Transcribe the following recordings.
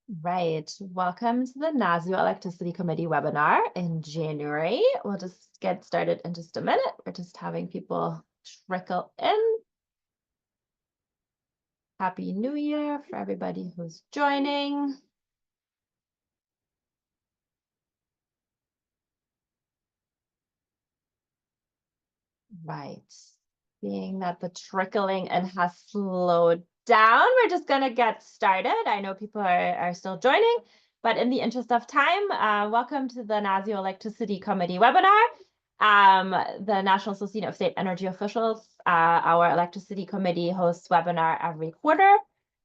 Right. Welcome to the NASEO Electricity Committee webinar in January. We'll just get started in just a minute. We're just having people trickle in. Happy New Year for everybody who's joining. Right. Seeing that the trickling in has slowed down, we're just going to get started. I know people are still joining, but in the interest of time, welcome to the NASEO Electricity Committee webinar. The National Association of State Energy Officials, our Electricity Committee hosts webinar every quarter,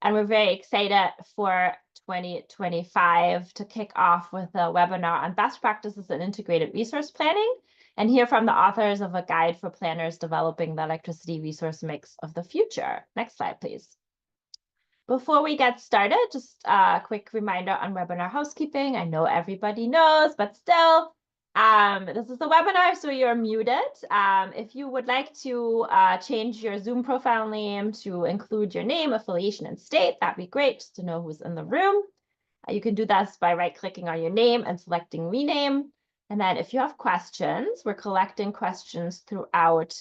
and we're very excited for 2025 to kick off with a webinar on best practices in integrated resource planning and hear from the authors of a guide for planners developing the electricity resource mix of the future. Next slide, please. Before we get started, just a quick reminder on webinar housekeeping. I know everybody knows, but still, this is a webinar, so you're muted. If you would like to change your Zoom profile name to include your name, affiliation, and state, that'd be great, just to know who's in the room. You can do this by right-clicking on your name and selecting rename. And then if you have questions, we're collecting questions throughout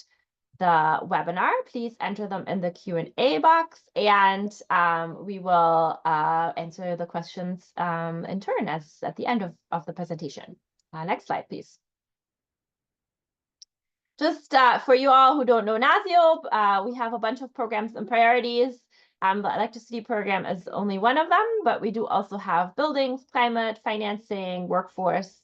the webinar. Please enter them in the Q&A box, and we will answer the questions in turn at the end of the presentation. Next slide, please. Just for you all who don't know NASEO, we have a bunch of programs and priorities. The electricity program is only one of them, but we do also have buildings, climate, financing, workforce,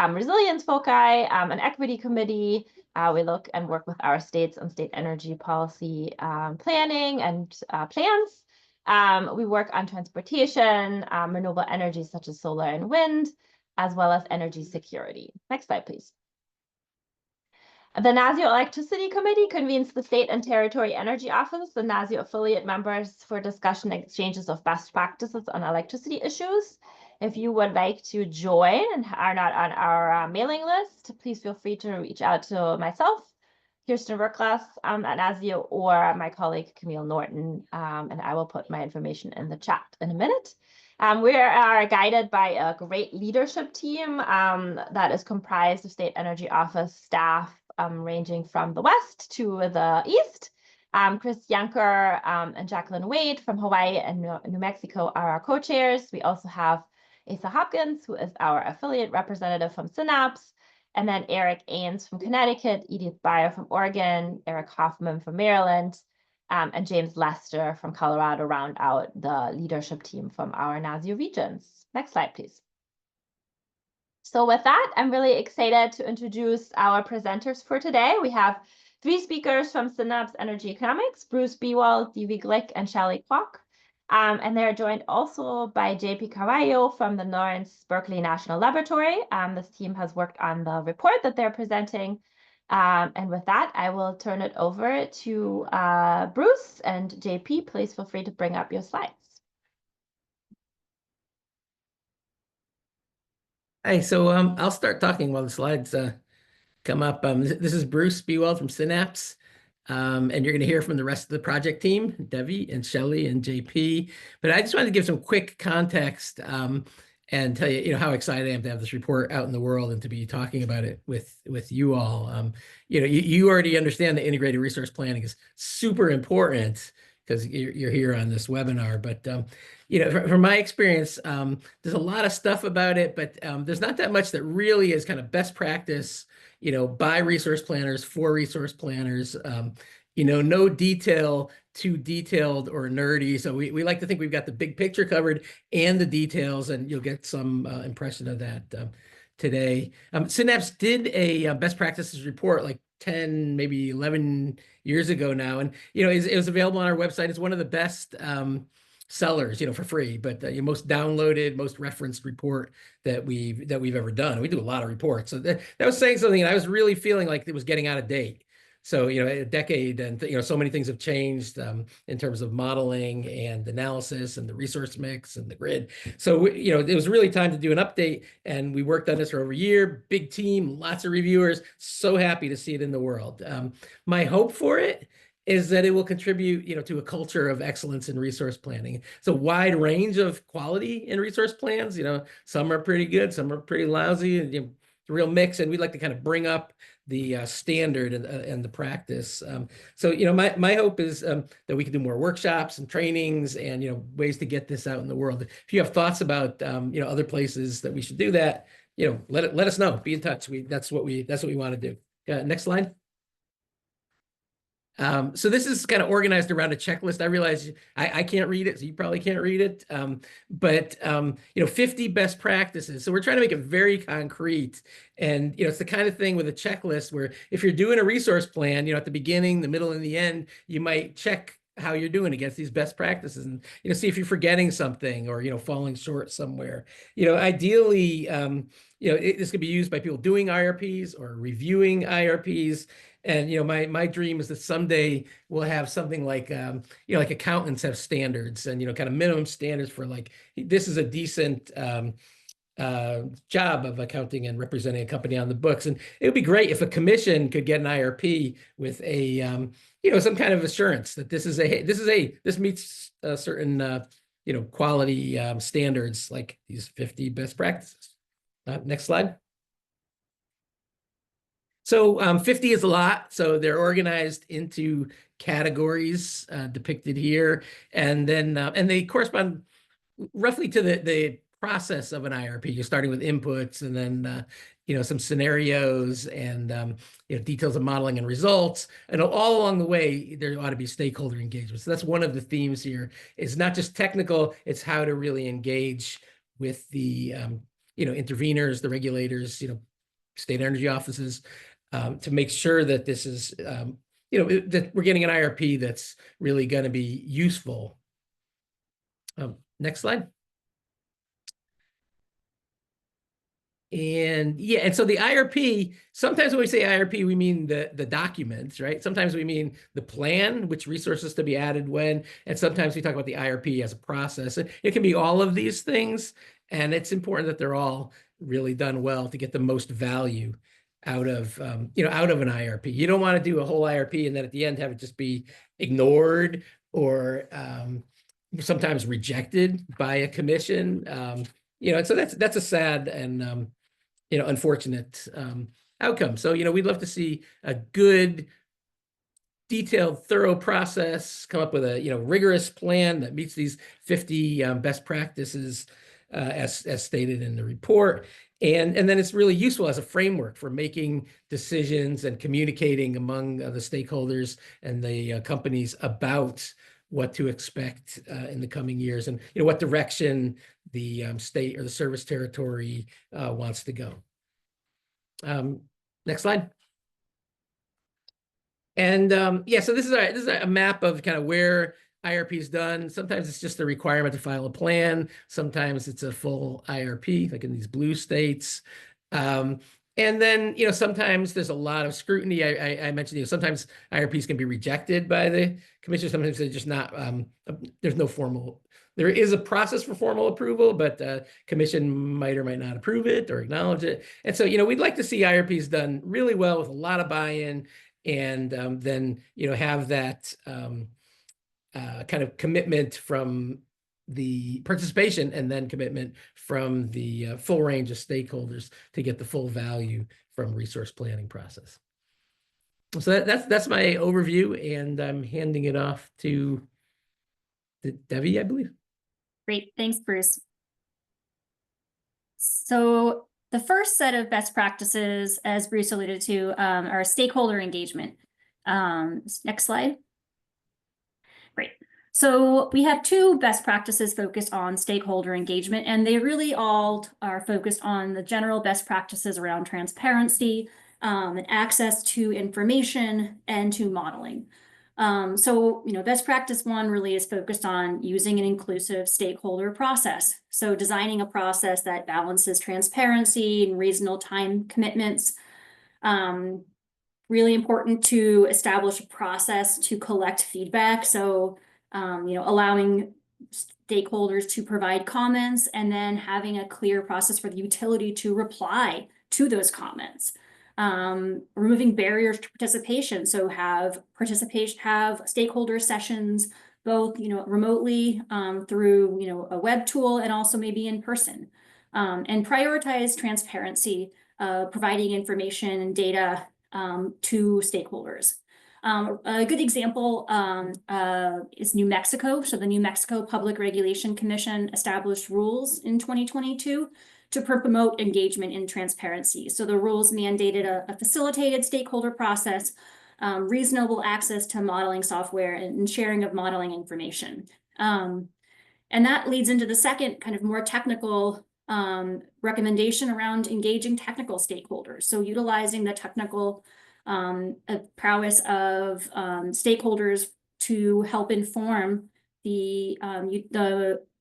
resilience foci, an equity committee. We look and work with our states on state energy policy planning and plans. We work on transportation, renewable energy such as solar and wind, as well as energy security. Next slide, please. The NASEO Electricity Committee convenes the State and Territory Energy Office, the NASEO affiliate members, for discussion and exchanges of best practices on electricity issues. If you would like to join and are not on our mailing list, please feel free to reach out to myself, Kirsten Verklas at NASEO, or my colleague Camille Norton, and I will put my information in the chat in a minute. We are guided by a great leadership team that is comprised of State Energy Office staff ranging from the west to the east. Chris Yanker and Jacqueline Wade from Hawaii and New Mexico are our co-chairs. We also have Asa Hopkins, who is our affiliate representative from Synapse, and then Eric Ains from Connecticut, Edith Beyer from Oregon, Eric Hoffman from Maryland, and James Lester from Colorado round out the leadership team from our NASEO regions. Next slide, please. So with that, I'm really excited to introduce our presenters for today. We have three speakers from Synapse Energy Economics, Bruce Bewald, Divi Glick, and Shelley Kwok. And they're joined also by JP Carvalho from the Lawrence Berkeley National Laboratory. This team has worked on the report that they're presenting. And with that, I will turn it over to Bruce and JP. Please feel free to bring up your slides. Hi, so I'll start talking while the slides come up. This is Bruce Bewald from Synapse, and you're going to hear from the rest of the project team, Devi and Shelley and JP. But I just wanted to give some quick context and tell you, how excited I am to have this report out in the world and to be talking about it with you all. You already understand that integrated resource planning is super important because you're here on this webinar. But from my experience, there's a lot of stuff about it, but there's not that much that really is kind of best practice, by resource planners, for resource planners. No detail too detailed or nerdy. So we like to think we've got the big picture covered and the details, and you'll get some impression of that today. Synapse did a best practices report like 10, maybe 11 years ago now. And, it was available on our website. It's one of the best sellers, for free, but the most downloaded, most referenced report that we've ever done. We do a lot of reports. So that was saying something, and I was really feeling like it was getting out of date. So, a decade and, so many things have changed in terms of modeling and analysis and the resource mix and the grid. So, it was really time to do an update, and we worked on this for over a year, big team, lots of reviewers, so happy to see it in the world. My hope for it is that it will contribute, to a culture of excellence in resource planning. It's a wide range of quality in resource plans. Some are pretty good, some are pretty lousy, and it's a real mix. And we'd like to kind of bring up the standard and the practice. So my hope is that we can do more workshops and trainings and ways to get this out in the world. If you have thoughts about other places that we should do that, let us know. Be in touch. That's what we want to do. Next slide. So this is kind of organized around a checklist. I realize I can't read it, so you probably can't read it. But 50 best practices. So we're trying to make it very concrete. And it's the kind of thing with a checklist where if you're doing a resource plan, at the beginning, the middle, and the end, you might check how you're doing against these best practices and see if you're forgetting something or falling short somewhere. Ideally, this could be used by people doing IRPs or reviewing IRPs. And my dream is that someday we'll have something like like accountants have standards and kind of minimum standards for like this is a decent job of accounting and representing a company on the books. And it would be great if a commission could get an IRP with a some kind of assurance that this meets certain quality standards like these 50 best practices. Next slide. So 50 is a lot. So they're organized into categories depicted here, and then and they correspond roughly to the process of an IRP. You're starting with inputs, and then some scenarios and details of modeling and results, and all along the way there ought to be stakeholder engagement. So that's one of the themes here. It's not just technical; it's how to really engage with the interveners, the regulators, state energy offices. To make sure that this is, that we're getting an IRP that's really going to be useful. Next slide. And so the IRP, sometimes when we say IRP, we mean the documents, right? Sometimes we mean the plan, which resources to be added when, and sometimes we talk about the IRP as a process. It can be all of these things, and it's important that they're all really done well to get the most value out of an IRP. You don't want to do a whole IRP and then at the end have it just be ignored or sometimes rejected by a commission. So that's a sad and unfortunate outcome. So we'd love to see a good, detailed, thorough process, come up with a rigorous plan that meets these 50 best practices as stated in the report. And then it's really useful as a framework for making decisions and communicating among the stakeholders and the companies about what to expect in the coming years and what direction the state or the service territory wants to go. Next slide. And so this is a map of kind of where IRP is done. Sometimes it's just a requirement to file a plan. Sometimes it's a full IRP, like in these blue states. And then, sometimes there's a lot of scrutiny. I mentioned, sometimes IRPs can be rejected by the commission. Sometimes they're just not, there's no formal, there is a process for formal approval, but commission might or might not approve it or acknowledge it. And so, we'd like to see IRPs done really well with a lot of buy-in and then, have that kind of commitment from the participation and then commitment from the full range of stakeholders to get the full value from resource planning process. So that's my overview, and I'm handing it off to Debbie, I believe. Great, thanks, Bruce. So the first set of best practices, as Bruce alluded to, are stakeholder engagement. Next slide. Great. So we have two best practices focused on stakeholder engagement, and they really all are focused on the general best practices around transparency and access to information and to modeling. So, best practice one really is focused on using an inclusive stakeholder process. So designing a process that balances transparency and reasonable time commitments. Really important to establish a process to collect feedback. So, allowing stakeholders to provide comments and then having a clear process for the utility to reply to those comments. Removing barriers to participation. So have stakeholder sessions, both, remotely, through, a web tool and also maybe in person. And prioritize transparency, providing information and data to stakeholders. A good example is New Mexico. So the New Mexico Public Regulation Commission established rules in 2022 to promote engagement and transparency. So the rules mandated a facilitated stakeholder process, reasonable access to modeling software, and sharing of modeling information. And that leads into the second kind of more technical recommendation around engaging technical stakeholders. So utilizing the technical prowess of stakeholders to help inform the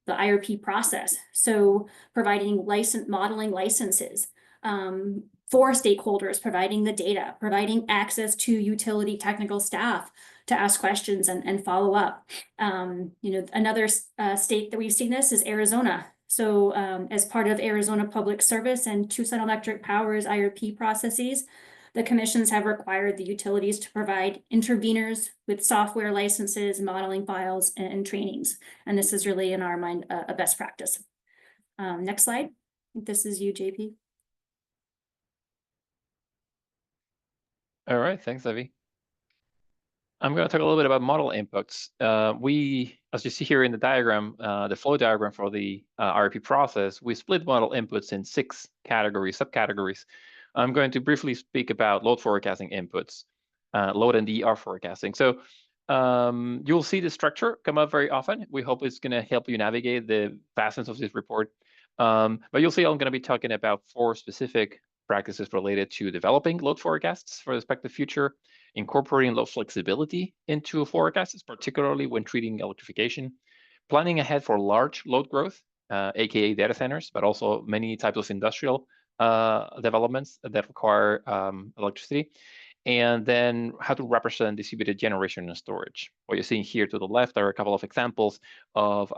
IRP process. So providing modeling licenses for stakeholders, providing the data, providing access to utility technical staff to ask questions and follow up. Another state that we've seen this is Arizona. So as part of Arizona Public Service and Tucson Electric Power's IRP processes, the commissions have required the utilities to provide interveners with software licenses, modeling files, and trainings. And this is really, in our mind, a best practice. Next slide. This is you, JP. All right, thanks, Evie. I'm going to talk a little bit about model inputs. As you see here in the diagram, the flow diagram for the IRP process, we split model inputs in 6 subcategories. I'm going to briefly speak about load forecasting inputs, load and DR forecasting. So you'll see the structure come up very often. We hope it's going to help you navigate the vastness of this report. But you'll see I'm going to be talking about 4 specific practices related to developing load forecasts for the expected future, incorporating load flexibility into forecasts, particularly when treating electrification, planning ahead for large load growth, aka data centers, but also many types of industrial developments that require electricity, and then how to represent distributed generation and storage. What you're seeing here to the left are a couple of examples of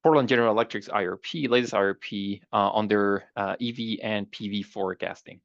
Portland General Electric's IRP, latest IRP on their EV and PV forecasting.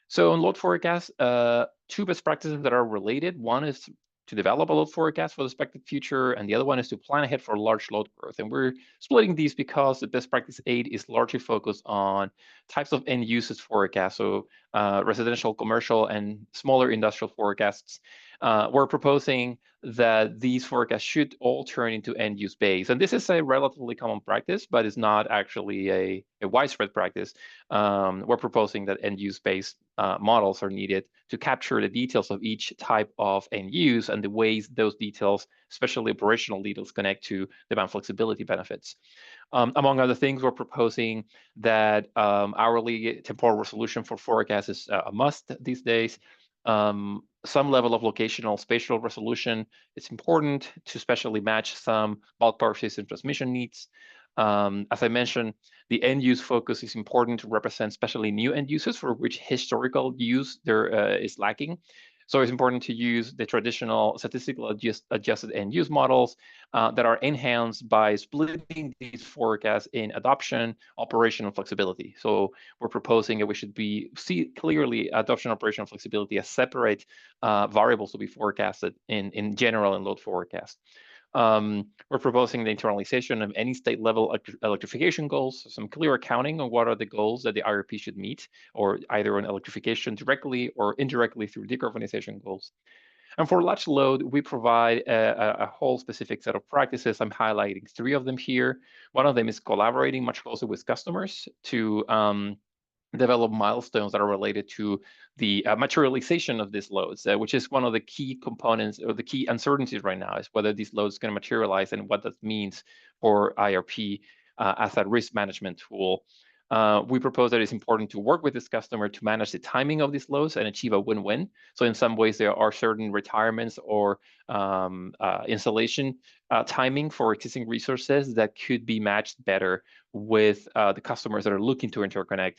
So in load forecast, 2 best practices that are related. One is to develop a load forecast for the expected future, and the other one is to plan ahead for large load growth. And we're splitting these because the best practice 8 is largely focused on types of end uses forecasts, so residential, commercial, and smaller industrial forecasts. We're proposing that these forecasts should all turn into end use base. And this is a relatively common practice, but it's not actually a widespread practice. We're proposing that end use based models are needed to capture the details of each type of end use and the ways those details, especially operational details, connect to demand flexibility benefits. Among other things, we're proposing that hourly temporal resolution for forecasts is a must these days. Some level of locational spatial resolution is important to specially match some bulk power system transmission needs. As I mentioned, the end use focus is important to represent especially new end uses for which historical use there is lacking. So it's important to use the traditional statistical adjusted end use models that are enhanced by splitting these forecasts in adoption, operation, and flexibility. So we're proposing that we should see clearly adoption, operation, and flexibility as separate variables to be forecasted in general in load forecast. We're proposing the internalization of any state level electrification goals, so some clear accounting on what are the goals that the IRP should meet, or either on electrification directly or indirectly through decarbonization goals. And for large load, we provide a whole specific set of practices. I'm highlighting 3 of them here. One of them is collaborating much closer with customers to develop milestones that are related to the materialization of these loads, which is one of the key components or the key uncertainties right now, is whether these loads can materialize and what that means for IRP as a risk management tool. We propose that it's important to work with this customer to manage the timing of these loads and achieve a win-win. So in some ways, there are certain retirements or installation timing for existing resources that could be matched better with the customers that are looking to interconnect.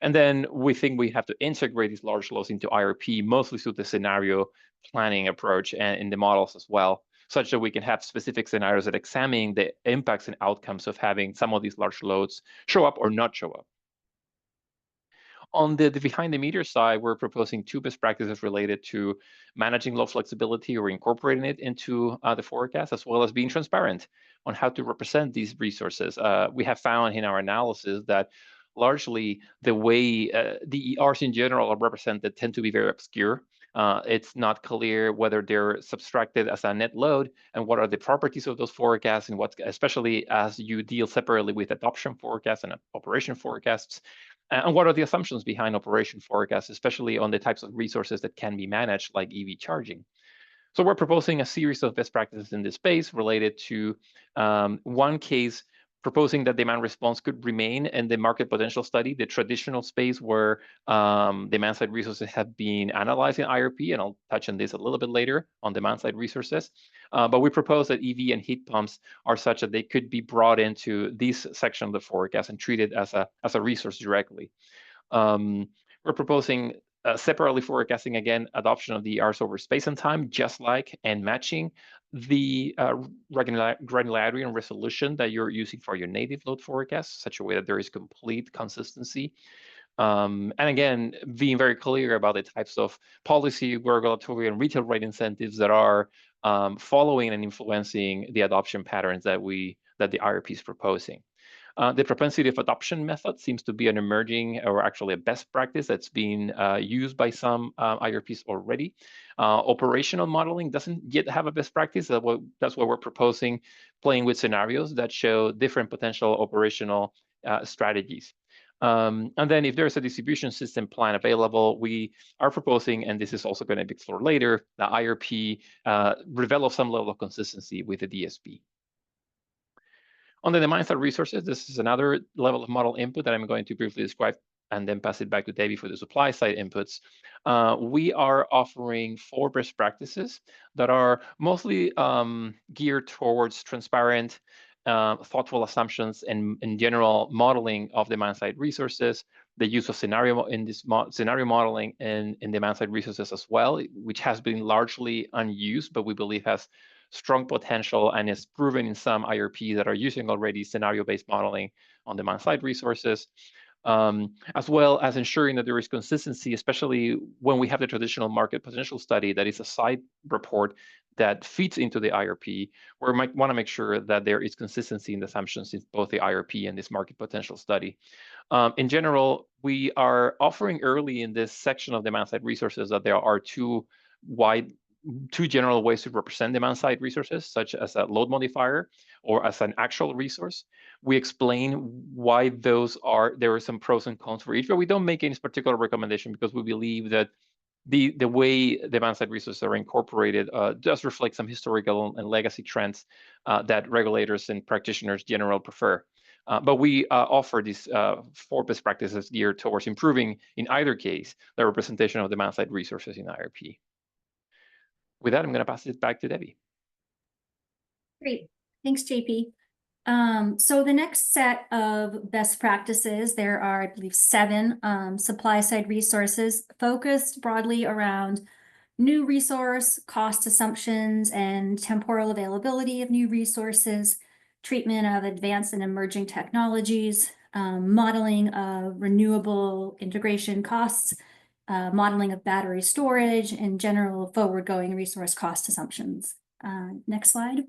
And then we think we have to integrate these large loads into IRP, mostly through the scenario planning approach and in the models as well, such that we can have specific scenarios that examine the impacts and outcomes of having some of these large loads show up or not show up. On the behind the meter side, we're proposing 2 best practices related to managing load flexibility or incorporating it into the forecast, as well as being transparent on how to represent these resources. We have found in our analysis that largely the way the ERs in general are represented tend to be very obscure. It's not clear whether they're subtracted as a net load and what are the properties of those forecasts, and what, especially as you deal separately with adoption forecasts and operation forecasts, and what are the assumptions behind operation forecasts, especially on the types of resources that can be managed, like EV charging. So we're proposing a series of best practices in this space related to one case proposing that demand response could remain in the market potential study, the traditional space where demand side resources have been analyzed in IRP, and I'll touch on this a little bit later on demand side resources. But we propose that EV and heat pumps are such that they could be brought into this section of the forecast and treated as a resource directly. We're proposing separately forecasting, again, adoption of the ERs over space and time, just like and matching the granularity and resolution that you're using for your native load forecast, such a way that there is complete consistency. And again, being very clear about the types of policy, regulatory, and retail rate incentives that are following and influencing the adoption patterns that the IRP is proposing. The propensity of adoption method seems to be an emerging, or actually a best practice that's being used by some IRPs already. Operational modeling doesn't yet have a best practice. That's what we're proposing, playing with scenarios that show different potential operational strategies. And then if there's a distribution system plan available, we are proposing, and this is also going to be explored later, the IRP develop some level of consistency with the DSP. On the demand side resources, this is another level of model input that I'm going to briefly describe and then pass it back to Debbie for the supply side inputs. We are offering 4 best practices that are mostly geared towards transparent, thoughtful assumptions and in general modeling of demand side resources, the use of scenario modeling in demand side resources as well, which has been largely unused, but we believe has strong potential and is proven in some IRPs that are using already scenario-based modeling on demand side resources, as well as ensuring that there is consistency, especially when we have the traditional market potential study that is a side report that feeds into the IRP, where we might want to make sure that there is consistency in the assumptions in both the IRP and this market potential study. In general, we are offering early in this section of demand side resources that there are two general ways to represent demand side resources, such as a load modifier or as an actual resource. We explain why there are some pros and cons for each, but we don't make any particular recommendation because we believe that the way demand side resources are incorporated does reflect some historical and legacy trends that regulators and practitioners generally prefer. But we offer these 4 best practices geared towards improving, in either case, the representation of demand side resources in IRP. With that, I'm going to pass it back to Debbie. Great. Thanks, JP. So the next set of best practices, there are, I believe, 7 supply side resources focused broadly around new resource, cost assumptions, and temporal availability of new resources, treatment of advanced and emerging technologies, modeling of renewable integration costs, modeling of battery storage, and general forward-going resource cost assumptions. Next slide.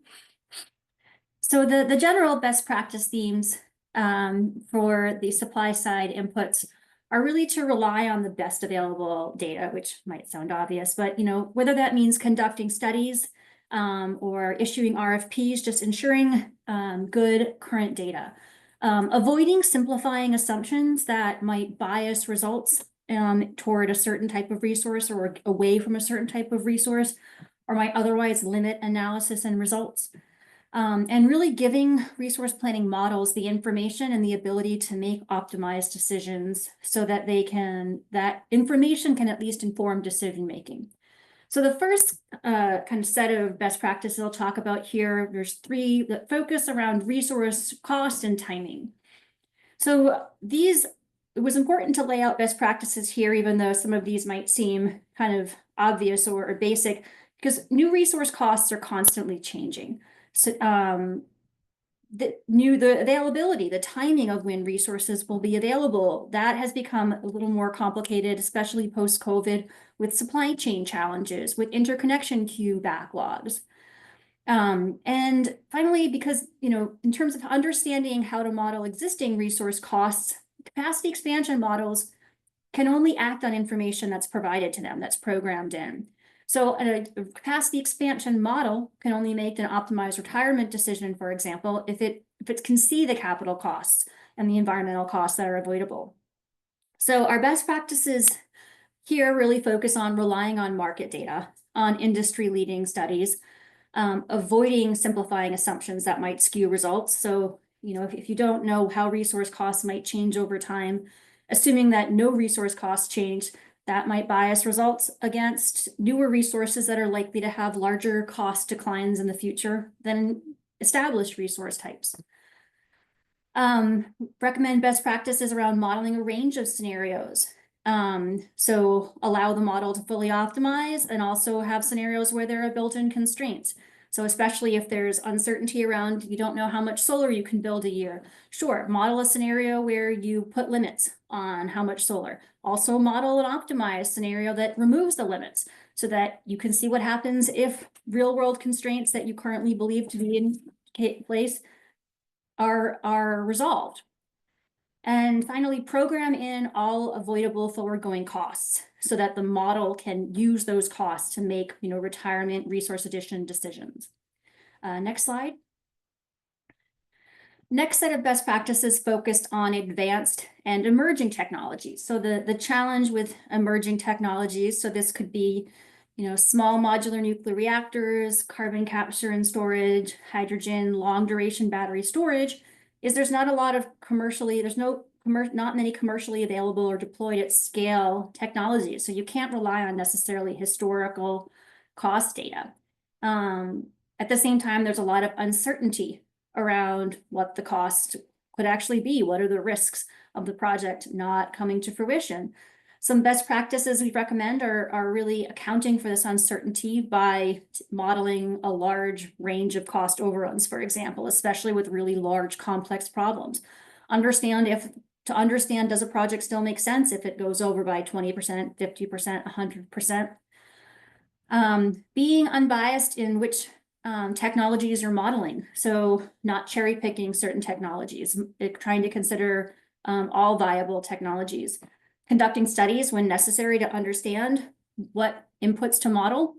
So the general best practice themes for the supply side inputs are really to rely on the best available data, which might sound obvious, but whether that means conducting studies or issuing RFPs, just ensuring good current data. Avoiding simplifying assumptions that might bias results toward a certain type of resource or away from a certain type of resource, or might otherwise limit analysis and results. And really giving resource planning models the information and the ability to make optimized decisions so that that information can at least inform decision-making. So the first kind of set of best practices I'll talk about here, there's 3 that focus around resource cost and timing. So it was important to lay out best practices here, even though some of these might seem kind of obvious or basic, because new resource costs are constantly changing. So the availability, the timing of when resources will be available. That has become a little more complicated, especially post-COVID, with supply chain challenges, with interconnection queue backlogs. And finally, because, in terms of understanding how to model existing resource costs, capacity expansion models can only act on information that's provided to them, that's programmed in. So a capacity expansion model can only make an optimized retirement decision, for example, if it can see the capital costs and the environmental costs that are avoidable. So our best practices here really focus on relying on market data, on industry-leading studies, avoiding simplifying assumptions that might skew results. So, if you don't know how resource costs might change over time, assuming that no resource costs change, that might bias results against newer resources that are likely to have larger cost declines in the future than established resource types. Recommend best practices around modeling a range of scenarios. So allow the model to fully optimize and also have scenarios where there are built-in constraints. So especially if there's uncertainty around, you don't know how much solar you can build a year. Sure, model a scenario where you put limits on how much solar. Also model an optimized scenario that removes the limits so that you can see what happens if real-world constraints that you currently believe to be in place are resolved. And finally, program in all avoidable forward-going costs so that the model can use those costs to make, retirement resource addition decisions. Next slide. Next set of best practices focused on advanced and emerging technologies. So the challenge with emerging technologies, so this could be, small modular nuclear reactors, carbon capture and storage, hydrogen, long duration battery storage, is there's not a lot of not many commercially available or deployed at scale technologies. So you can't rely on necessarily historical cost data. At the same time, there's a lot of uncertainty around what the cost could actually be. What are the risks of the project not coming to fruition? Some best practices we recommend are really accounting for this uncertainty by modeling a large range of cost overruns, for example, especially with really large complex problems. To understand, does a project still make sense if it goes over by 20%, 50%, 100%? Being unbiased in which technologies you're modeling. So not cherry picking certain technologies, trying to consider all viable technologies. Conducting studies when necessary to understand what inputs to model,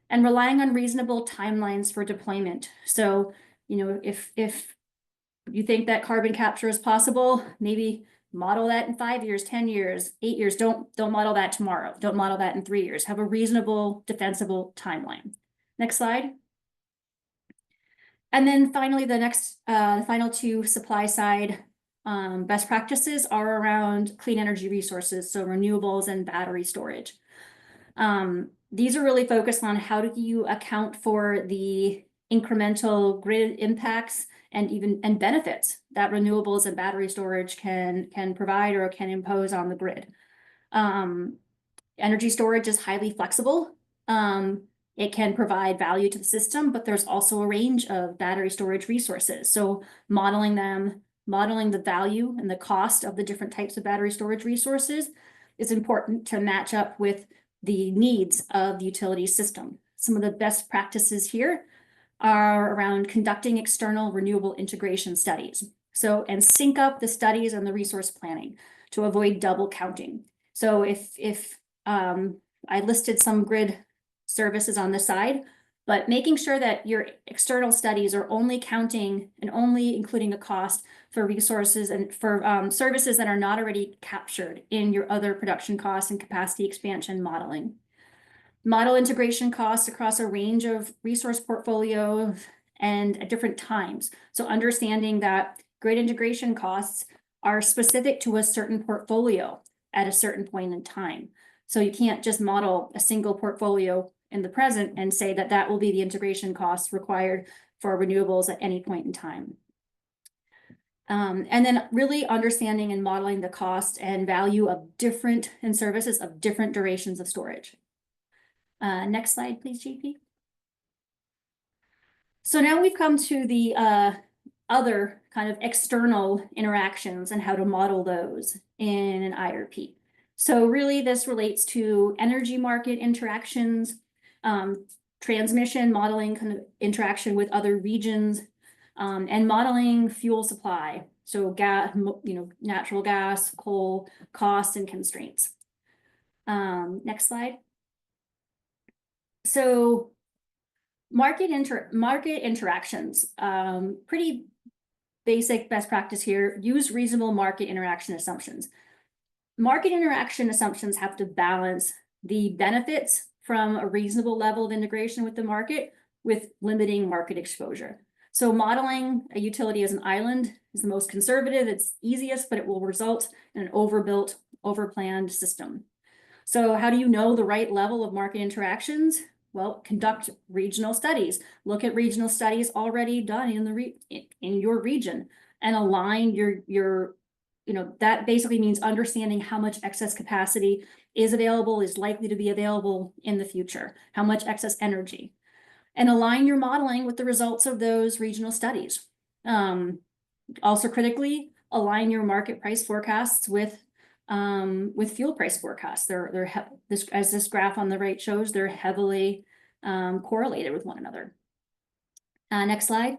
and relying on reasonable timelines for deployment. So, if you think that carbon capture is possible, maybe model that in 5 years, 10 years, 8 years. Don't model that tomorrow. Don't model that in 3 years. Have a reasonable, defensible timeline. Next slide. And then finally, the final two supply side best practices are around clean energy resources, so renewables and battery storage. These are really focused on how do you account for the incremental grid impacts and benefits that renewables and battery storage can provide or can impose on the grid. Energy storage is highly flexible. It can provide value to the system, but there's also a range of battery storage resources. So modeling the value and the cost of the different types of battery storage resources is important to match up with the needs of the utility system. Some of the best practices here are around conducting external renewable integration studies. So, and sync up the studies and the resource planning to avoid double counting. So if I listed some grid services on the side, but making sure that your external studies are only counting and only including a cost for resources and for services that are not already captured in your other production costs and capacity expansion modeling. Model integration costs across a range of resource portfolios and at different times. So understanding that grid integration costs are specific to a certain portfolio at a certain point in time. So you can't just model a single portfolio in the present and say that that will be the integration costs required for renewables at any point in time. And then really understanding and modeling the cost and value of different services of different durations of storage. Next slide, please, JP. So now we've come to the other kind of external interactions and how to model those in an IRP. So really this relates to energy market interactions, transmission modeling, kind of interaction with other regions, and modeling fuel supply. So gas, natural gas, coal, costs and constraints. Next slide. So market interactions, pretty basic best practice here. Use reasonable market interaction assumptions. Market interaction assumptions have to balance the benefits from a reasonable level of integration with the market with limiting market exposure. So modeling a utility as an island is the most conservative, it's easiest, but it will result in an overbuilt, overplanned system. So how do you know the right level of market interactions? Well, conduct regional studies. Look at regional studies already done in your region and align your that basically means understanding how much excess capacity is available, is likely to be available in the future, how much excess energy, and align your modeling with the results of those regional studies. Also critically, align your market price forecasts with fuel price forecasts. As this graph on the right shows, they're heavily correlated with one another. Next slide.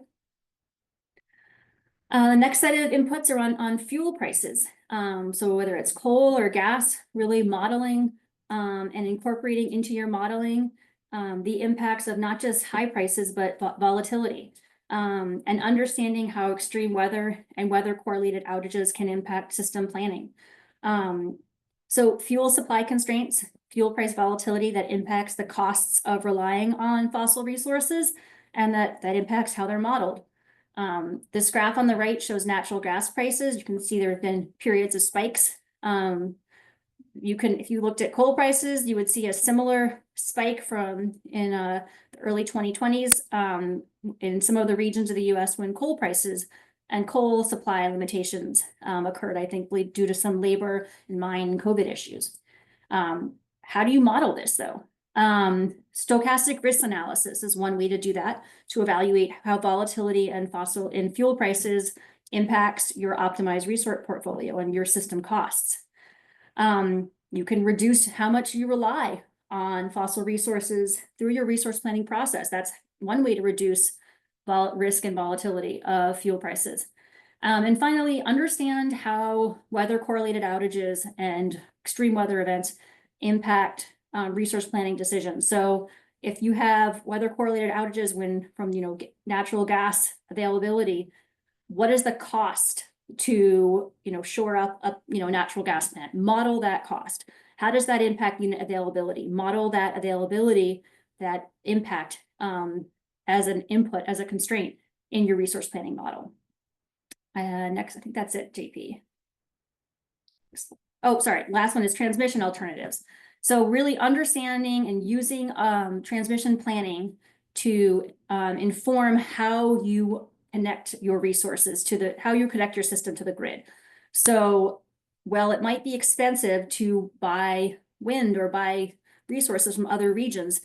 The next set of inputs are on fuel prices. So whether it's coal or gas, really modeling and incorporating into your modeling the impacts of not just high prices, but volatility. And understanding how extreme weather and weather correlated outages can impact system planning. So fuel supply constraints, fuel price volatility that impacts the costs of relying on fossil resources, and that impacts how they're modeled. This graph on the right shows natural gas prices. You can see there have been periods of spikes. If you looked at coal prices, you would see a similar spike in the early 2020s in some of the regions of the US when coal prices and coal supply limitations occurred, I think, due to some labor and mine and COVID issues. How do you model this though? Stochastic risk analysis is one way to do that, to evaluate how volatility and fuel prices impacts your optimized resource portfolio and your system costs. You can reduce how much you rely on fossil resources through your resource planning process. That's one way to reduce risk and volatility of fuel prices. And finally, understand how weather correlated outages and extreme weather events impact resource planning decisions. So if you have weather correlated outages from natural gas availability, what is the cost to shore up a natural gas plant? Model that cost. How does that impact unit availability? Model that availability, that impact as an input, as a constraint in your resource planning model. Next, I think that's it, JP. Oh, sorry, last one is transmission alternatives. So really understanding and using transmission planning to inform how you connect your resources how you connect your system to the grid. So, well, it might be expensive to buy wind or buy resources from other regions.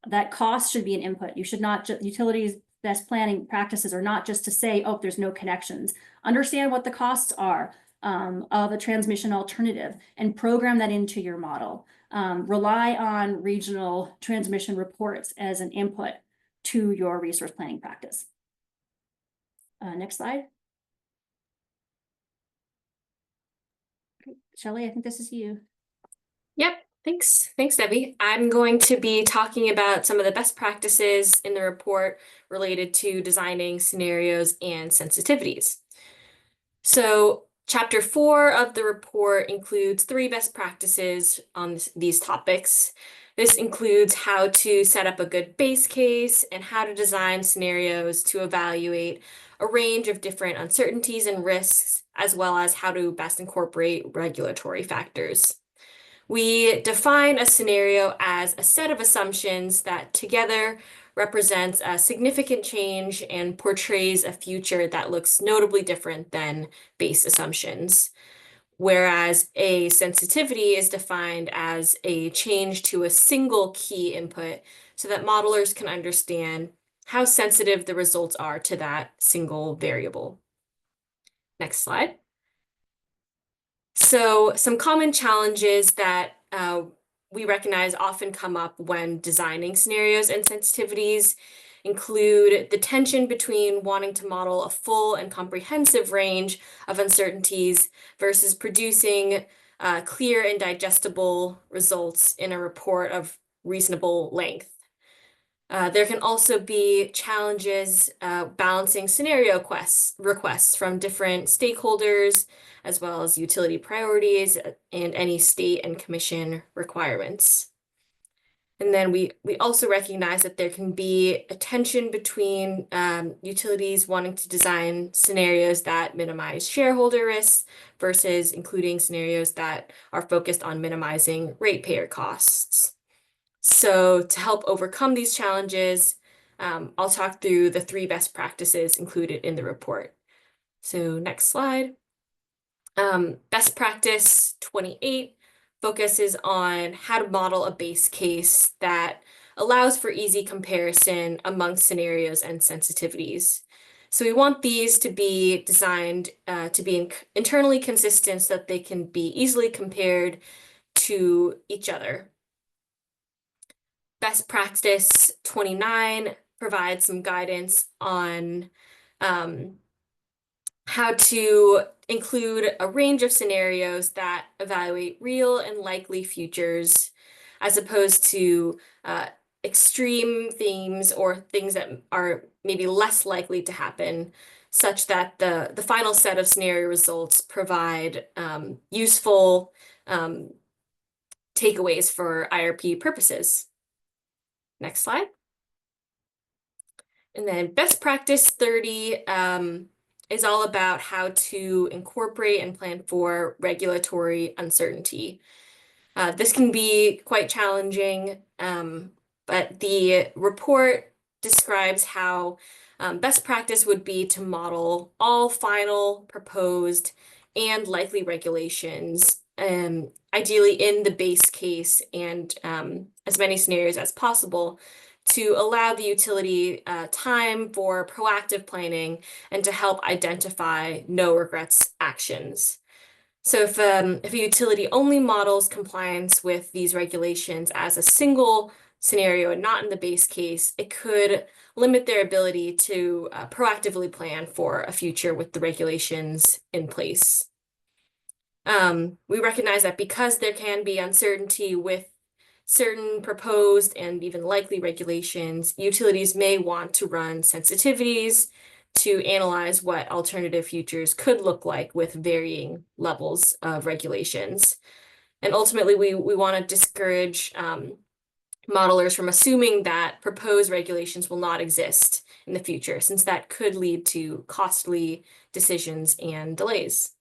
That cost should be an input. You should not utilities best planning practices are not just to say, oh, there's no connections. Understand what the costs are of a transmission alternative and program that into your model. Rely on regional transmission reports as an input to your resource planning practice. Next slide. Shelley, I think this is you. Yep, thanks. Thanks, Debbie. I'm going to be talking about some of the best practices in the report related to designing scenarios and sensitivities. So Chapter 4 of the report includes 3 best practices on these topics. This includes how to set up a good base case and how to design scenarios to evaluate a range of different uncertainties and risks, as well as how to best incorporate regulatory factors. We define a scenario as a set of assumptions that together represents a significant change and portrays a future that looks notably different than base assumptions. Whereas a sensitivity is defined as a change to a single key input so that modelers can understand how sensitive the results are to that single variable. Next slide. So some common challenges that we recognize often come up when designing scenarios and sensitivities include the tension between wanting to model a full and comprehensive range of uncertainties versus producing clear and digestible results in a report of reasonable length. There can also be challenges balancing scenario requests from different stakeholders, as well as utility priorities and any state and commission requirements. And then we also recognize that there can be a tension between utilities wanting to design scenarios that minimize shareholder risks versus including scenarios that are focused on minimizing ratepayer costs. So to help overcome these challenges, I'll talk through the 3 best practices included in the report. So next slide. Best practice 28 focuses on how to model a base case that allows for easy comparison among scenarios and sensitivities. So we want these to be designed to be internally consistent so that they can be easily compared to each other. Best practice 29 provides some guidance on how to include a range of scenarios that evaluate real and likely futures, as opposed to extreme themes or things that are maybe less likely to happen, such that the final set of scenario results provide useful takeaways for IRP purposes. Next slide. And then best practice 30 is all about how to incorporate and plan for regulatory uncertainty. This can be quite challenging, but the report describes how best practice would be to model all final, proposed, and likely regulations, ideally in the base case and as many scenarios as possible, to allow the utility time for proactive planning and to help identify no regrets actions. So if a utility only models compliance with these regulations as a single scenario and not in the base case, it could limit their ability to proactively plan for a future with the regulations in place. We recognize that because there can be uncertainty with certain proposed and even likely regulations, utilities may want to run sensitivities to analyze what alternative futures could look like with varying levels of regulations. And ultimately, we want to discourage modelers from assuming that proposed regulations will not exist in the future, since that could lead to costly decisions and delays.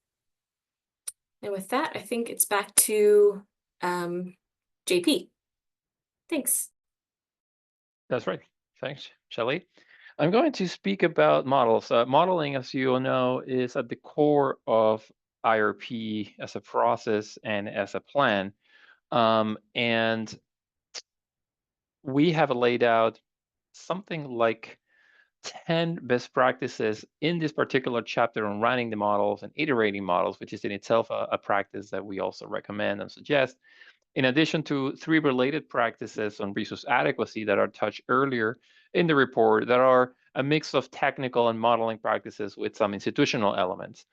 And with that, I think it's back to JP. Thanks. That's right. Thanks, Shelley. I'm going to speak about models. Modeling, as you all know, is at the core of IRP as a process and as a plan. And we have laid out something like 10 best practices in this particular chapter on running the models and iterating models, which is in itself a practice that we also recommend and suggest. In addition to 3 related practices on resource adequacy that are touched earlier in the report, that are a mix of technical and modeling practices with some institutional elements.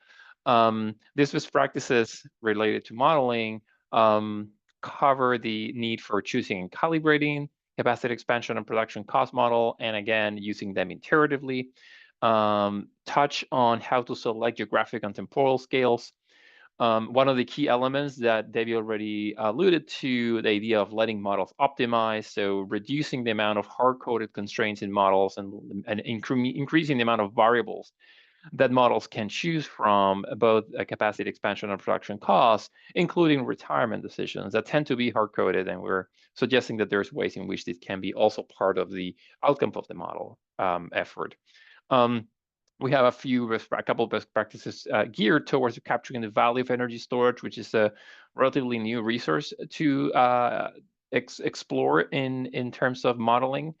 These best practices related to modeling cover the need for choosing and calibrating capacity expansion and production cost model, and again, using them iteratively. Touch on how to select geographic and temporal scales. One of the key elements that Debbie already alluded to, the idea of letting models optimize, so reducing the amount of hard-coded constraints in models and increasing the amount of variables that models can choose from, both capacity expansion and production costs, including retirement decisions that tend to be hard-coded, and we're suggesting that there's ways in which this can be also part of the outcome of the model effort. We have a couple of best practices geared towards capturing the value of energy storage, which is a relatively new resource to explore in terms of modeling.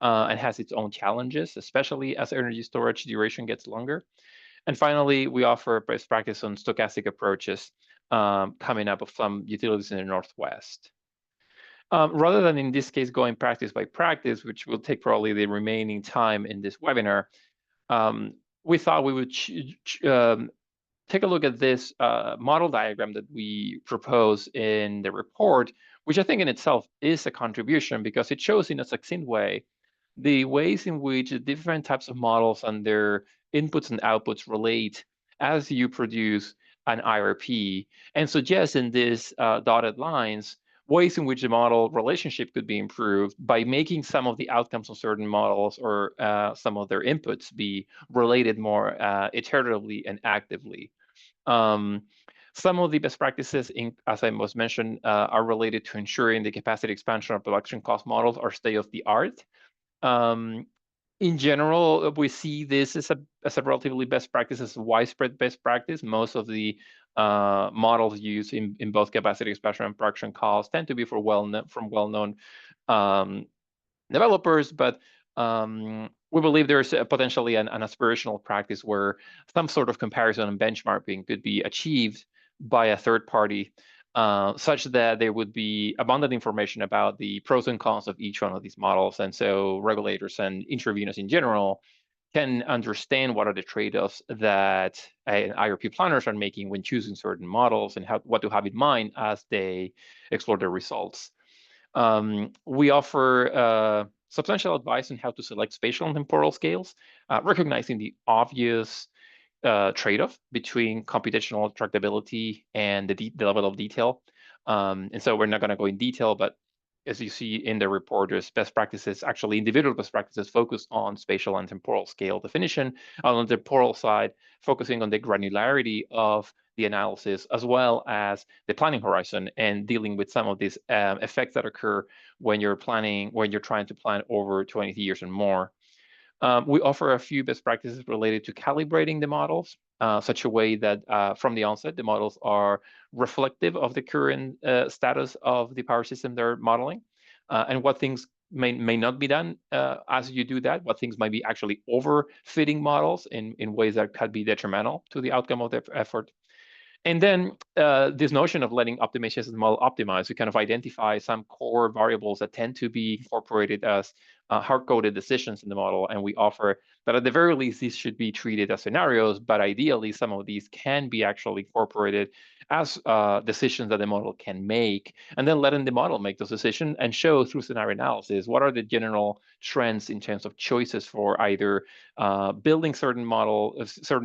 and has its own challenges, especially as energy storage duration gets longer. And finally, we offer best practice on stochastic approaches coming up of some utilities in the Northwest. Rather than in this case going practice by practice, which will take probably the remaining time in this webinar, we thought we would take a look at this model diagram that we propose in the report, which I think in itself is a contribution because it shows in a succinct way the ways in which different types of models and their inputs and outputs relate as you produce an IRP, and suggests in these dotted lines ways in which the model relationship could be improved by making some of the outcomes of certain models or some of their inputs be related more iteratively and actively. Some of the best practices, as I must mention, are related to ensuring the capacity expansion of production cost models are state of the art. In general, we see this as a relatively best practice, as a widespread best practice. Most of the models used in both capacity expansion and production costs tend to be from well-known developers, but we believe there's potentially an aspirational practice where some sort of comparison and benchmarking could be achieved by a third party, such that there would be abundant information about the pros and cons of each one of these models. And so regulators and interveners in general can understand what are the trade-offs that IRP planners are making when choosing certain models and what to have in mind as they explore their results. We offer substantial advice on how to select spatial and temporal scales, recognizing the obvious trade-off between computational tractability and the level of detail. And so we're not going to go in detail, but as you see in the report, there's best practices, actually individual best practices focused on spatial and temporal scale definition. On the temporal side, focusing on the granularity of the analysis, as well as the planning horizon and dealing with some of these effects that occur when you're trying to plan over 20 years and more. We offer a few best practices related to calibrating the models, such a way that from the onset, the models are reflective of the current status of the power system they're modeling, and what things may not be done as you do that, what things might be actually overfitting models in ways that could be detrimental to the outcome of the effort. And then this notion of letting optimization model optimize, we kind of identify some core variables that tend to be incorporated as hard-coded decisions in the model. And we offer that at the very least, these should be treated as scenarios, but ideally some of these can be actually incorporated as decisions that the model can make, and then letting the model make those decisions and show through scenario analysis what are the general trends in terms of choices for either building certain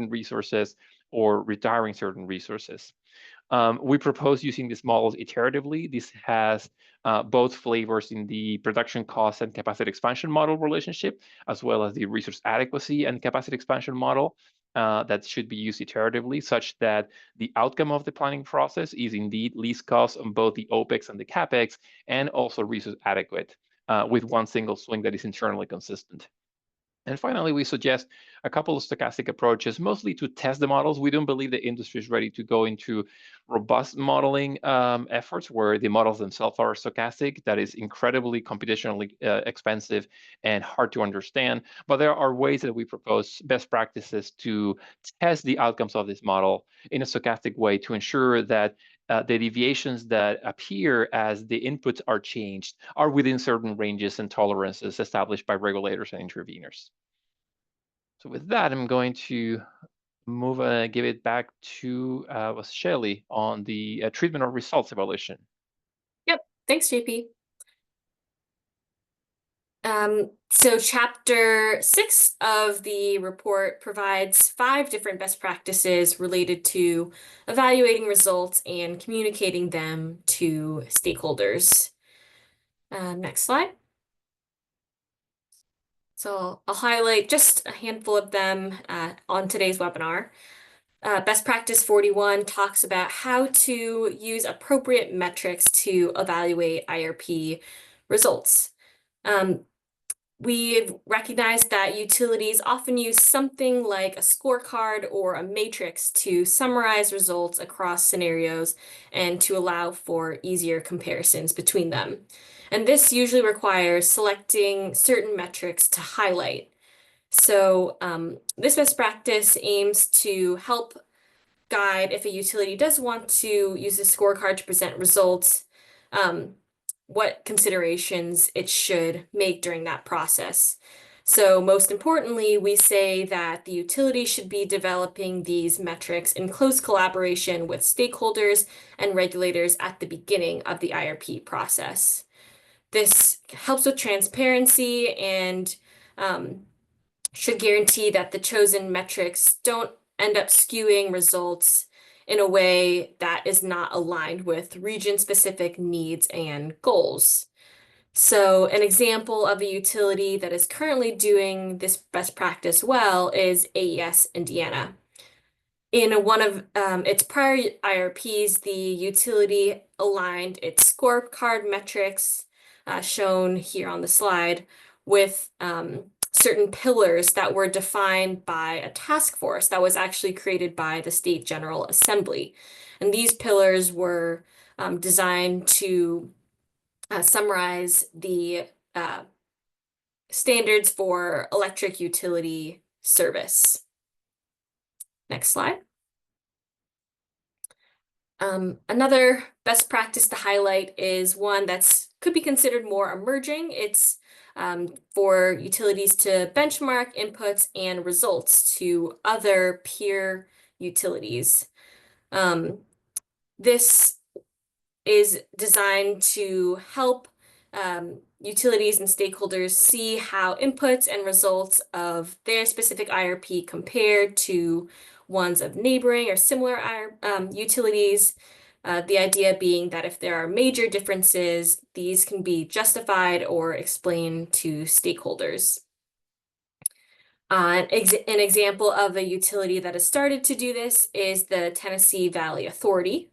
resources or retiring certain resources. We propose using these models iteratively. This has both flavors in the production cost and capacity expansion model relationship, as well as the resource adequacy and capacity expansion model that should be used iteratively, such that the outcome of the planning process is indeed least cost on both the OPEX and the CAPEX, and also resource adequate with one single swing that is internally consistent. And finally, we suggest a couple of stochastic approaches, mostly to test the models. We don't believe the industry is ready to go into robust modeling efforts where the models themselves are stochastic. That is incredibly computationally expensive and hard to understand. But there are ways that we propose best practices to test the outcomes of this model in a stochastic way to ensure that the deviations that appear as the inputs are changed are within certain ranges and tolerances established by regulators and interveners. So with that, I'm going to give it back to Shelley on the treatment of results evaluation. Yep, thanks, JP. So chapter 6 of the report provides 5 different best practices related to evaluating results and communicating them to stakeholders. Next slide. So I'll highlight just a handful of them on today's webinar. Best practice 41 talks about how to use appropriate metrics to evaluate IRP results. We've recognized that utilities often use something like a scorecard or a matrix to summarize results across scenarios and to allow for easier comparisons between them. And this usually requires selecting certain metrics to highlight. So this best practice aims to help guide if a utility does want to use a scorecard to present results, what considerations it should make during that process. So most importantly, we say that the utility should be developing these metrics in close collaboration with stakeholders and regulators at the beginning of the IRP process. This helps with transparency and should guarantee that the chosen metrics don't end up skewing results in a way that is not aligned with region-specific needs and goals. So an example of a utility that is currently doing this best practice well is AES Indiana. In one of its prior IRPs, the utility aligned its scorecard metrics, shown here on the slide, with certain pillars that were defined by a task force that was actually created by the State General Assembly. And these pillars were designed to summarize the standards for electric utility service. Next slide. Another best practice to highlight is one that's could be considered more emerging. It's for utilities to benchmark inputs and results to other peer utilities. This is designed to help utilities and stakeholders see how inputs and results of their specific IRP compare to ones of neighboring or similar utilities. The idea being that if there are major differences, these can be justified or explained to stakeholders. An example of a utility that has started to do this is the Tennessee Valley Authority.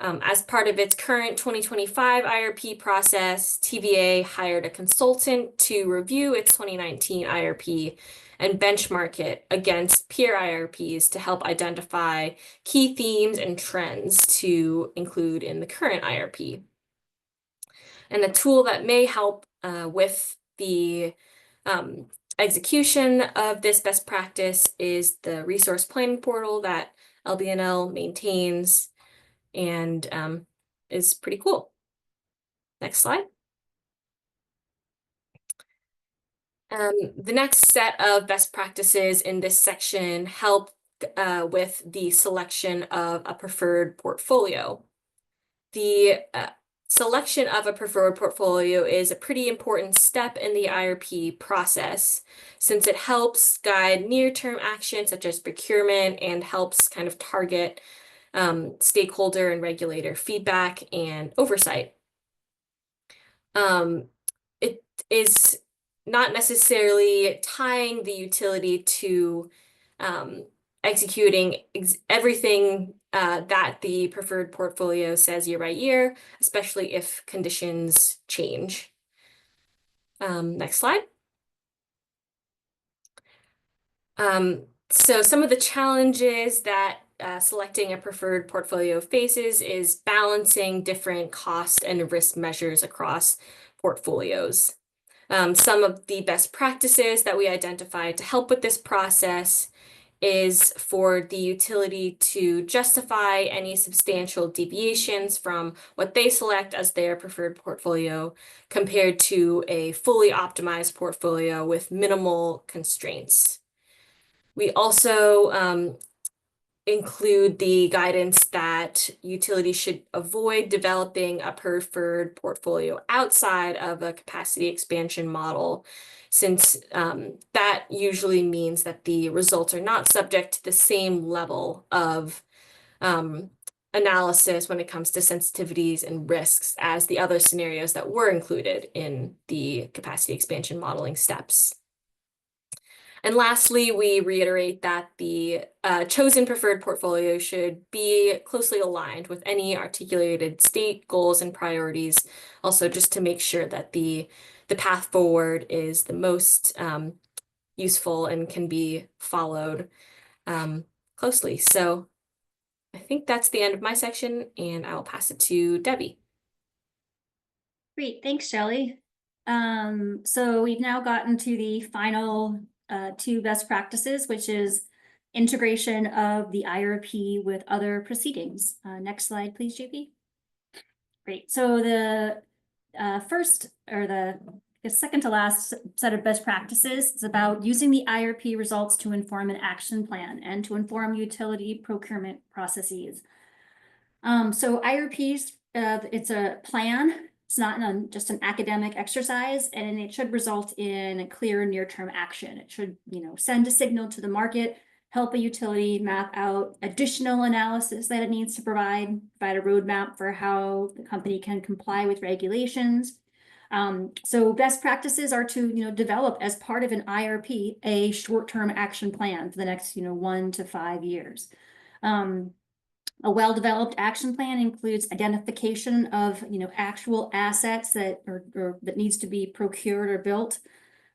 As part of its current 2025 IRP process, TVA hired a consultant to review its 2019 IRP and benchmark it against peer IRPs to help identify key themes and trends to include in the current IRP. And a tool that may help with the execution of this best practice is the resource planning portal that LBNL maintains and is pretty cool. Next slide. The next set of best practices in this section help with the selection of a preferred portfolio. The selection of a preferred portfolio is a pretty important step in the IRP process, since it helps guide near-term action such as procurement and helps kind of target stakeholder and regulator feedback and oversight. It is not necessarily tying the utility to executing everything that the preferred portfolio says year by year, especially if conditions change. Next slide. So some of the challenges that selecting a preferred portfolio faces is balancing different cost and risk measures across portfolios. Some of the best practices that we identified to help with this process is for the utility to justify any substantial deviations from what they select as their preferred portfolio compared to a fully optimized portfolio with minimal constraints. We also include the guidance that utilities should avoid developing a preferred portfolio outside of a capacity expansion model, since that usually means that the results are not subject to the same level of analysis when it comes to sensitivities and risks as the other scenarios that were included in the capacity expansion modeling steps. And lastly, we reiterate that the chosen preferred portfolio should be closely aligned with any articulated state goals and priorities, also just to make sure that the path forward is the most useful and can be followed closely. So I think that's the end of my section, and I will pass it to Debbie. Great, thanks, Shelley. So we've now gotten to the final two best practices, which is integration of the IRP with other proceedings. Next slide, please, JP. Great. So the first, or the second to last set of best practices is about using the IRP results to inform an action plan and to inform utility procurement processes. So IRPs, it's a plan. It's not just an academic exercise, and it should result in a clear near-term action. It should, send a signal to the market, help a utility map out additional analysis that it needs to provide a roadmap for how the company can comply with regulations. So best practices are to, develop as part of an IRP, a short-term action plan for the next, 1 to 5 years. A well-developed action plan includes identification of, actual assets that that needs to be procured or built,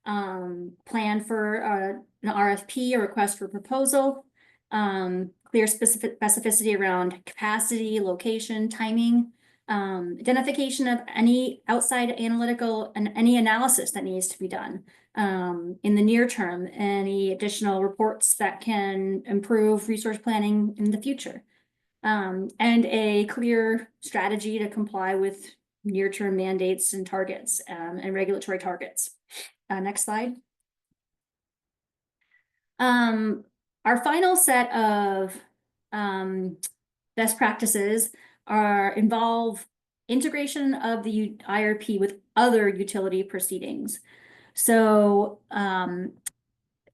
plan for an RFP, a request for proposal, clear specificity around capacity, location, timing, identification of any outside analytical and any analysis that needs to be done in the near term, any additional reports that can improve resource planning in the future. And a clear strategy to comply with near-term mandates and targets and regulatory targets. Next slide. Our final set of best practices involve integration of the IRP with other utility proceedings. So I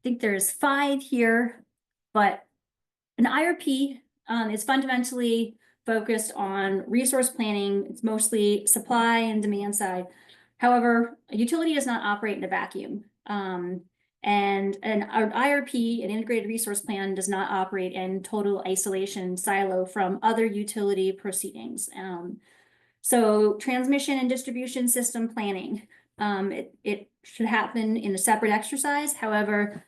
think there's 5 here, but an IRP is fundamentally focused on resource planning. It's mostly supply and demand side. However, a utility does not operate in a vacuum. And an IRP, an integrated resource plan, does not operate in total isolation silo from other utility proceedings. So transmission and distribution system planning, it should happen in a separate exercise. However,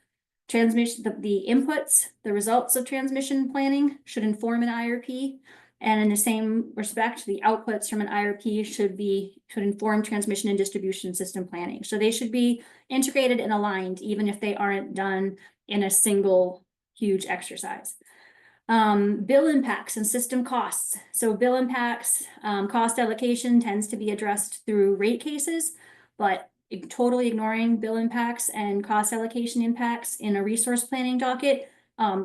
transmission, the inputs, the results of transmission planning should inform an IRP, and in the same respect, the outputs from an IRP should inform transmission and distribution system planning. So they should be integrated and aligned, even if they aren't done in a single huge exercise. Bill impacts and system costs. So bill impacts, cost allocation tends to be addressed through rate cases, but totally ignoring bill impacts and cost allocation impacts in a resource planning docket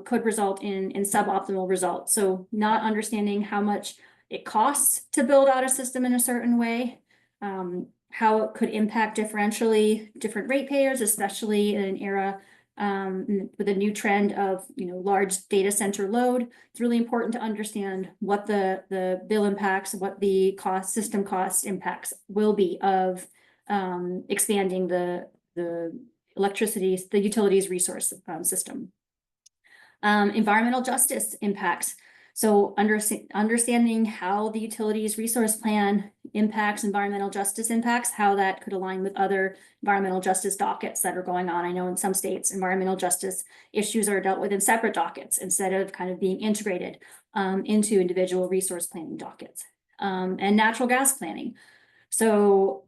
could result in suboptimal results. So not understanding how much it costs to build out a system in a certain way, how it could impact differentially different ratepayers, especially in an era with a new trend of large data center load. It's really important to understand what the bill impacts, what the system cost impacts will be of expanding the utilities resource system. Environmental justice impacts. So understanding how the utilities resource plan impacts environmental justice impacts, how that could align with other environmental justice dockets that are going on. I know in some states, environmental justice issues are dealt with in separate dockets instead of kind of being integrated into individual resource planning dockets. And natural gas planning. So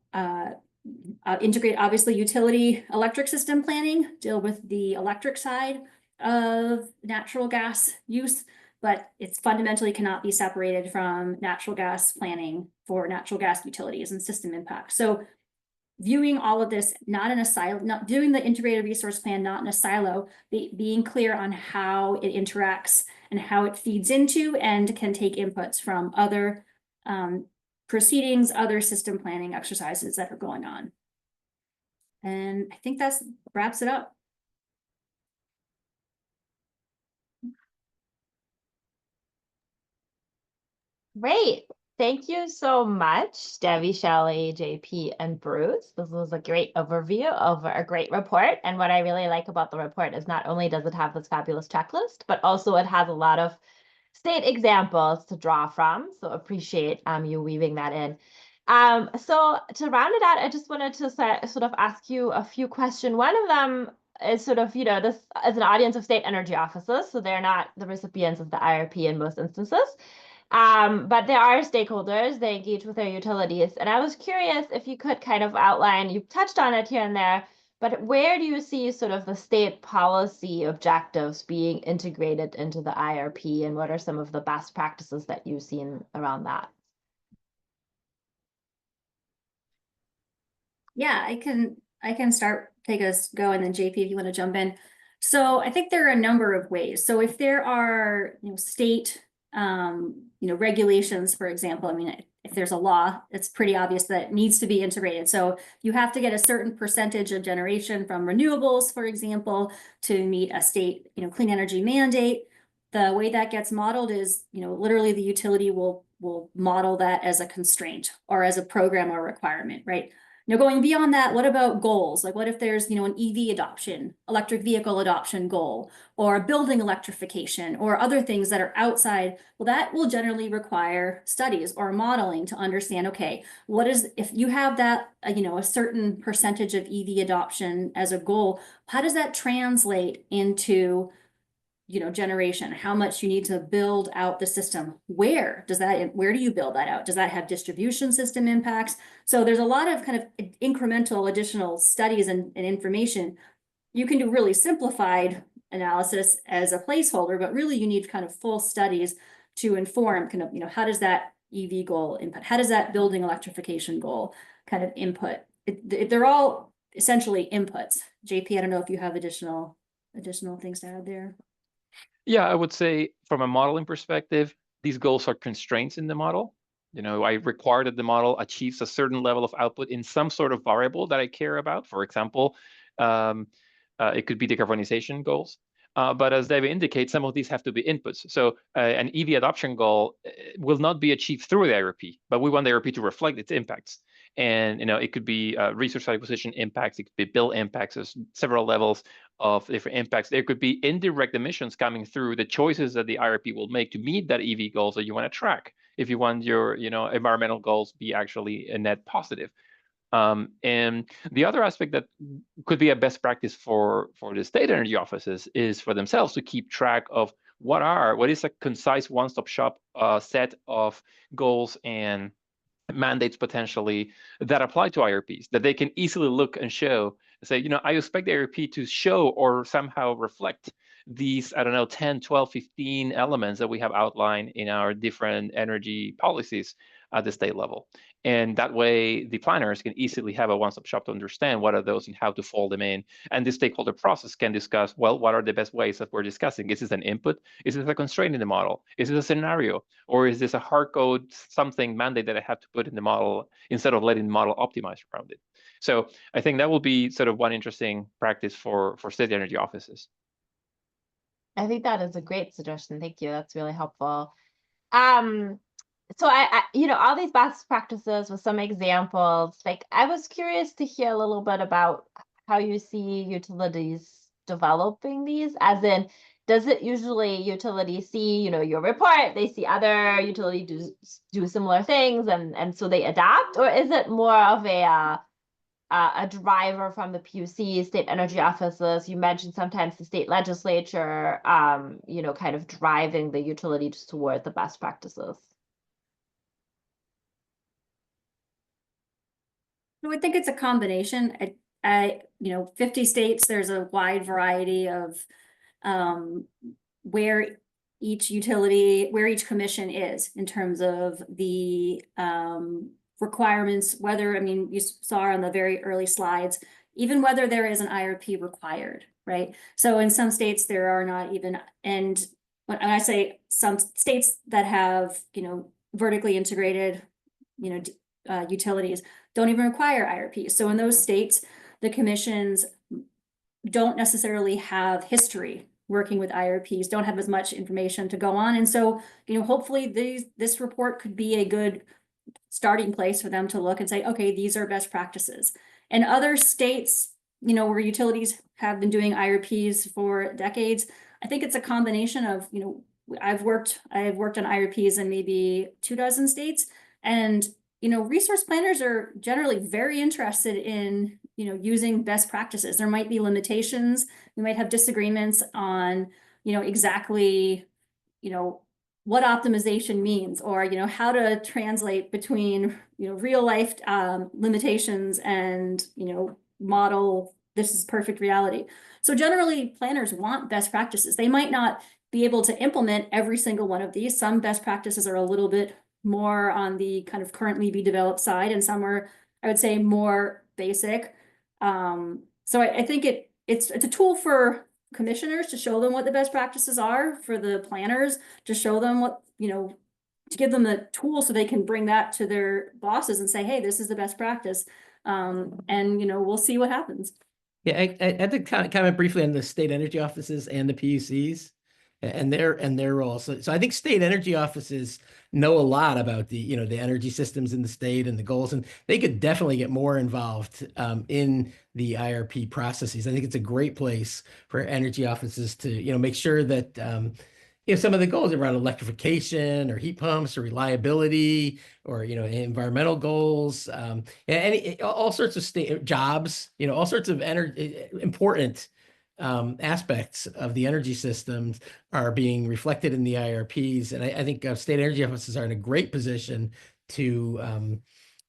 integrate, obviously, utility electric system planning, deal with the electric side of natural gas use, but it's fundamentally cannot be separated from natural gas planning for natural gas utilities and system impacts. So viewing all of this not in a silo, not doing the integrated resource plan, not in a silo, being clear on how it interacts and how it feeds into and can take inputs from other proceedings, other system planning exercises that are going on. And I think that wraps it up. Great. Thank you so much, Debbie, Shelley, JP, and Bruce. This was a great overview of a great report. And what I really like about the report is not only does it have this fabulous checklist, but also it has a lot of state examples to draw from. So appreciate you weaving that in. So to round it out, I just wanted to sort of ask you a few questions. One of them is sort of, this is an audience of state energy officers, so they're not the recipients of the IRP in most instances. But there are stakeholders, they engage with their utilities. And I was curious if you could kind of outline, you've touched on it here and there, but where do you see sort of the state policy objectives being integrated into the IRP, and what are some of the best practices that you've seen around that? Yeah, I can start, take us go, and then JP, if you want to jump in. So I think there are a number of ways. So if there are, state, regulations, for example, I mean, if there's a law, it's pretty obvious that it needs to be integrated. So you have to get a certain percentage of generation from renewables, for example, to meet a state, clean energy mandate. The way that gets modeled is, literally the utility will model that as a constraint or as a program or requirement, right? Now, going beyond that, what about goals? Like, what if there's, an EV adoption, electric vehicle adoption goal, or building electrification, or other things that are outside? Well, that will generally require studies or modeling to understand, okay, what is, if you have that, a certain percentage of EV adoption as a goal, how does that translate into generation, how much you need to build out the system? Where do you build that out? Does that have distribution system impacts? So there's a lot of kind of incremental additional studies and information. You can do really simplified analysis as a placeholder, but really you need kind of full studies to inform kind of, how does that EV goal input? How does that building electrification goal kind of input? They're all essentially inputs. JP, I don't know if you have additional things to add there. Yeah, I would say from a modeling perspective, these goals are constraints in the model. I require that the model achieves a certain level of output in some sort of variable that I care about. For example, it could be decarbonization goals. But as David indicates, some of these have to be inputs. So an EV adoption goal will not be achieved through the IRP, but we want the IRP to reflect its impacts. And it could be resource acquisition impacts, it could be bill impacts, there's several levels of different impacts. There could be indirect emissions coming through the choices that the IRP will make to meet that EV goals that you want to track. If you want your environmental goals be actually a net positive. And the other aspect that could be a best practice for the state energy offices is for themselves to keep track of what is a concise one-stop shop set of goals and mandates potentially that apply to IRPs, that they can easily look and show, say, I expect the IRP to show or somehow reflect these, 10, 12, 15 elements that we have outlined in our different energy policies at the state level. And that way the planners can easily have a one-stop shop to understand what are those and how to fold them in. And the stakeholder process can discuss, well, what are the best ways that we're discussing? Is this an input? Is this a constraint in the model? Is this a scenario? Or is this a hard code something mandate that I have to put in the model instead of letting the model optimize around it? So I think that will be sort of one interesting practice for state energy offices. I think that is a great suggestion. Thank you. That's really helpful. So I all these best practices with some examples, like I was curious to hear a little bit about how you see utilities developing these, as in, does it usually utilities see, your report, they see other utilities do similar things and so they adapt, or is it more of a driver from the PUC, state energy offices? You mentioned sometimes the state legislature, kind of driving the utilities toward the best practices. I think it's a combination. 50 states, there's a wide variety of where each commission is in terms of the requirements, whether, you saw on the very early slides, even whether there is an IRP required, right? So in some states there are not even, and when I say some states that have, vertically integrated, utilities don't even require IRPs. So in those states, the commissions don't necessarily have history working with IRPs, don't have as much information to go on. And so, hopefully this report could be a good starting place for them to look and say, okay, these are best practices. And other states, where utilities have been doing IRPs for decades, I think it's a combination of, I've worked on IRPs in maybe 24 states, and resource planners are generally very interested in, using best practices. There might be limitations. We might have disagreements on, exactly, what optimization means, or, you know, how to translate between, you know, real life limitations and, you know, model this is perfect reality. So generally planners want best practices. They might not be able to implement every single one of these. Some best practices are a little bit more on the kind of currently be developed side, and some are, I would say, more basic. So I think it's a tool for commissioners to show them what the best practices are, for the planners to show them what, you know, to give them the tool so they can bring that to their bosses and say, hey, this is the best practice. And, you know, we'll see what happens. Yeah, I had to comment briefly on the state energy offices and the PUCs and their role. So I think state energy offices know a lot about the, you know, the energy systems in the state and the goals, and they could definitely get more involved in the IRP processes. I think it's a great place for energy offices to, you know, make sure that you know, some of the goals around electrification or heat pumps or reliability or, you know, environmental goals, and all sorts of state jobs, you know, all sorts of important aspects of the energy systems are being reflected in the IRPs. And I think state energy offices are in a great position to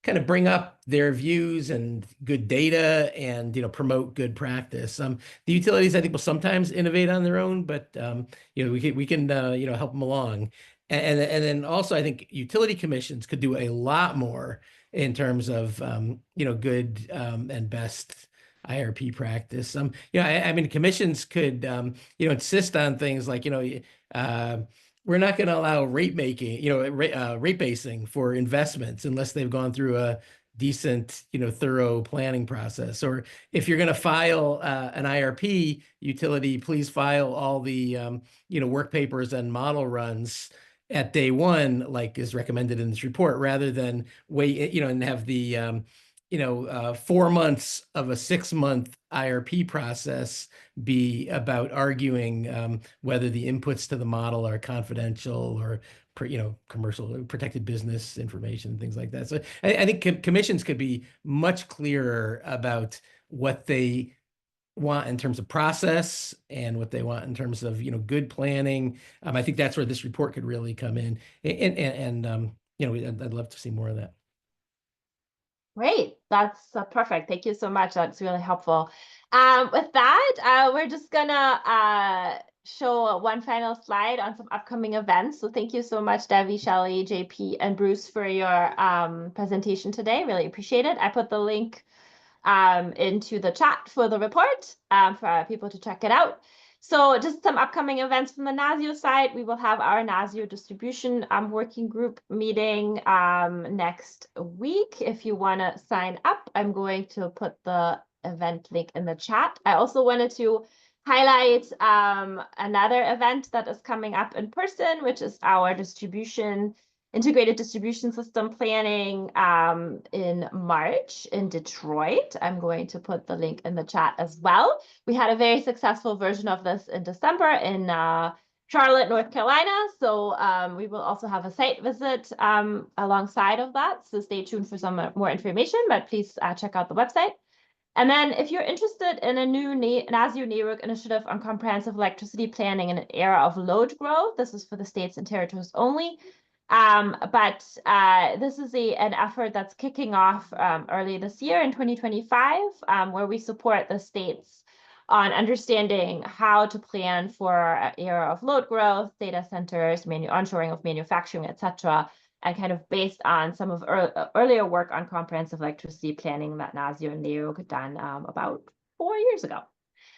kind of bring up their views and good data and, you know, promote good practice. The utilities, I think, will sometimes innovate on their own, but you know, we can you know, help them along. And then also, I think utility commissions could do a lot more in terms of you know, good and best IRP practice. You know, I mean, commissions could you know, insist on things like, you know, we're not going to allow rate making, you know, rate basing for investments unless they've gone through a decent, you know, thorough planning process. Or if you're going to file an IRP utility, please file all the, you know, work papers and model runs at day one, like is recommended in this report, rather than wait, you know, and have the, you know, 4 months of a 6-month IRP process be about arguing whether the inputs to the model are confidential or, you know, commercial protected business information, things like that. So I think commissions could be much clearer about what they want in terms of process and what they want in terms of, you know, good planning. I think that's where this report could really come in. And you know, I'd love to see more of that. Great, that's perfect. Thank you so much. That's really helpful. With that, we're just gonna show one final slide on some upcoming events. So thank you so much, Debbie, Shelley, JP, and Bruce for your presentation today. Really appreciate it. I put the link into the chat for the report for people to check it out. So just some upcoming events from the NASEO side. We will have our NASEO distribution working group meeting next week. If you want to sign up, I'm going to put the event link in the chat. I also wanted to highlight another event that is coming up in person, which is our integrated distribution system planning in March in Detroit. I'm going to put the link in the chat as well. We had a very successful version of this in December in Charlotte, North Carolina. So we will also have a site visit alongside of that. So stay tuned for some more information, but please check out the website. And then if you're interested in a new NASEO NARUC initiative on comprehensive electricity planning in an era of load growth, this is for the states and territories only. But this is an effort that's kicking off early this year in 2025, where we support the states on understanding how to plan for an era of load growth, data centers, onshoring of manufacturing, etc., and kind of based on some of earlier work on comprehensive electricity planning that NASEO and NARUC had done about 4 years ago.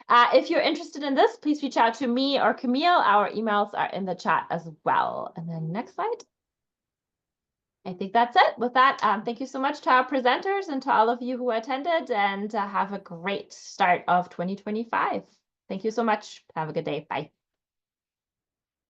If you're interested in this, please reach out to me or Camille. Our emails are in the chat as well. And then next slide. I think that's it. With that, thank you so much to our presenters and to all of you who attended, and have a great start of 2025. Thank you so much. Have a good day. Bye.